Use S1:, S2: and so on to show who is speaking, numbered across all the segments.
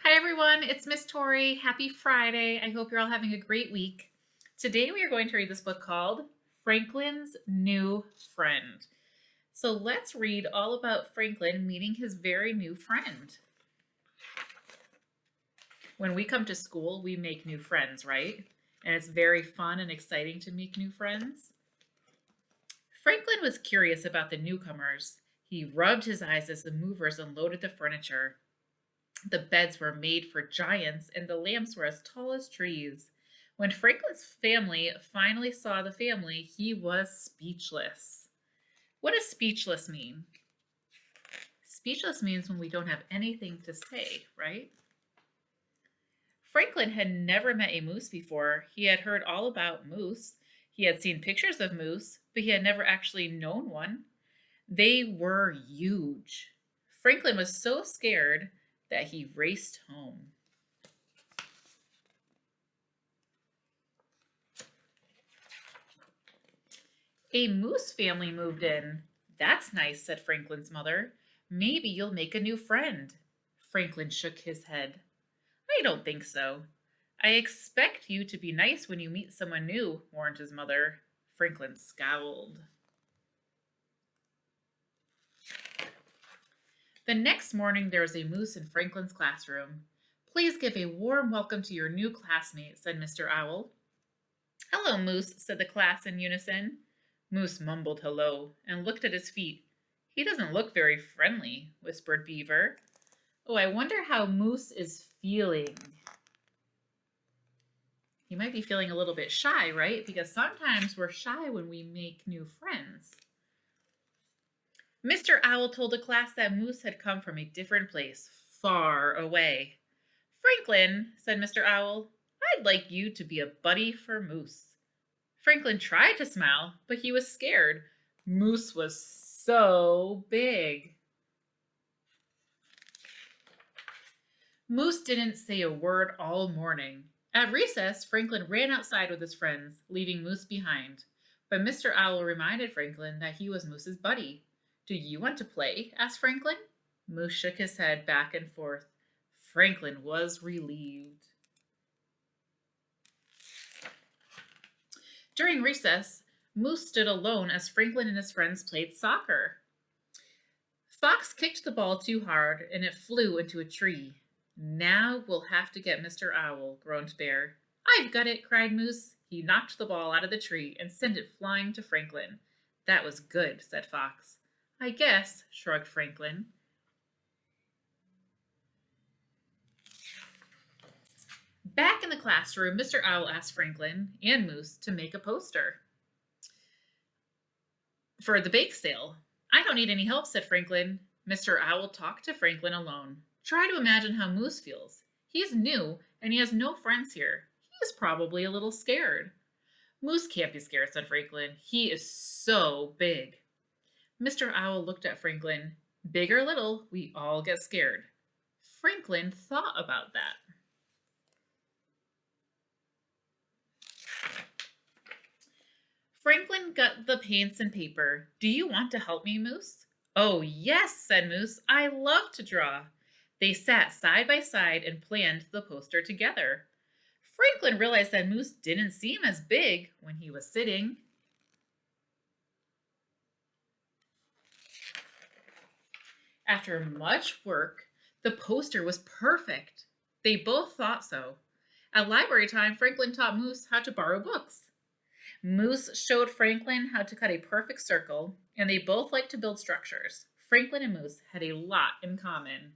S1: Hi everyone, it's Miss Tori. Happy Friday. I hope you're all having a great week. Today we are going to read this book called Franklin's New Friend. So let's read all about Franklin meeting his very new friend. When we come to school, we make new friends, right? And it's very fun and exciting to make new friends. Franklin was curious about the newcomers. He rubbed his eyes as the movers unloaded the furniture. The beds were made for giants, and the lamps were as tall as trees. When Franklin's family finally saw the family, he was speechless. What does speechless mean? Speechless means when we don't have anything to say, right? Franklin had never met a moose before. He had heard all about moose. He had seen pictures of moose, but he had never actually known one. They were huge. Franklin was so scared that he raced home. A moose family moved in. That's nice, said Franklin's mother. Maybe you'll make a new friend. Franklin shook his head. I don't think so. I expect you to be nice when you meet someone new, warned his mother. Franklin scowled. The next morning, there was a moose in Franklin's classroom. Please give a warm welcome to your new classmate, said Mr. Owl. Hello, Moose, said the class in unison. Moose mumbled hello and looked at his feet. He doesn't look very friendly, whispered Beaver. Oh, I wonder how Moose is feeling. He might be feeling a little bit shy, right? Because sometimes we're shy when we make new friends. Mr. Owl told the class that Moose had come from a different place, far away. Franklin, said Mr. Owl, I'd like you to be a buddy for Moose. Franklin tried to smile, but he was scared. Moose was so big. Moose didn't say a word all morning. At recess, Franklin ran outside with his friends, leaving Moose behind. But Mr. Owl reminded Franklin that he was Moose's buddy. Do you want to play? Asked Franklin. Moose shook his head back and forth. Franklin was relieved. During recess, Moose stood alone as Franklin and his friends played soccer. Fox kicked the ball too hard and it flew into a tree. Now we'll have to get Mr. Owl, groaned Bear. I've got it, cried Moose. He knocked the ball out of the tree and sent it flying to Franklin. That was good, said Fox. I guess, shrugged Franklin. Back in the classroom, Mr. Owl asked Franklin and Moose to make a poster for the bake sale. I don't need any help, said Franklin. Mr. Owl talked to Franklin alone. Try to imagine how Moose feels. He's new and he has no friends here. He is probably a little scared. Moose can't be scared, said Franklin. He is so big. Mr. Owl looked at Franklin. Big or little, we all get scared. Franklin thought about that. Franklin got the paints and paper. Do you want to help me, Moose? Oh, yes, said Moose. I love to draw. They sat side by side and planned the poster together. Franklin realized that Moose didn't seem as big when he was sitting. After much work, the poster was perfect. They both thought so. At library time, Franklin taught Moose how to borrow books. Moose showed Franklin how to cut a perfect circle, and they both liked to build structures. Franklin and Moose had a lot in common.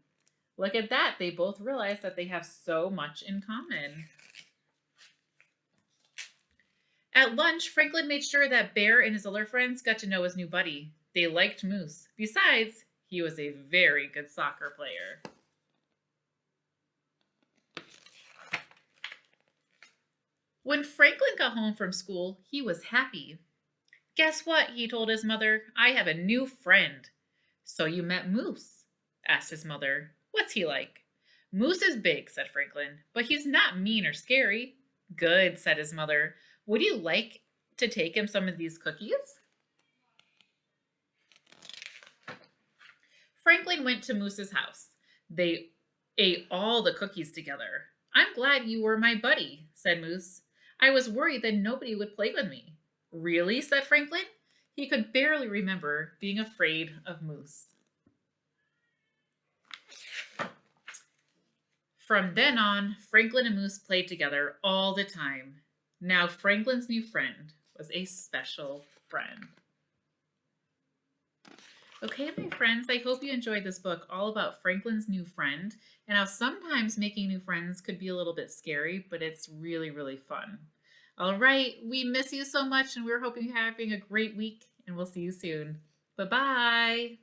S1: Look at that, they both realized that they have so much in common. At lunch, Franklin made sure that Bear and his other friends got to know his new buddy. They liked Moose. Besides, he was a very good soccer player. When Franklin got home from school, he was happy. Guess what? He told his mother. I have a new friend. So you met Moose? Asked his mother. What's he like? Moose is big, said Franklin, but he's not mean or scary. Good, said his mother. Would you like to take him some of these cookies? Franklin went to Moose's house. They ate all the cookies together. I'm glad you were my buddy, said Moose. I was worried that nobody would play with me. Really? Said Franklin. He could barely remember being afraid of Moose. From then on, Franklin and Moose played together all the time. Now Franklin's new friend was a special friend. Okay, my friends, I hope you enjoyed this book all about Franklin's new friend and how sometimes making new friends could be a little bit scary, but it's really, really fun. All right, we miss you so much and we're hoping you're having a great week and we'll see you soon. Bye-bye.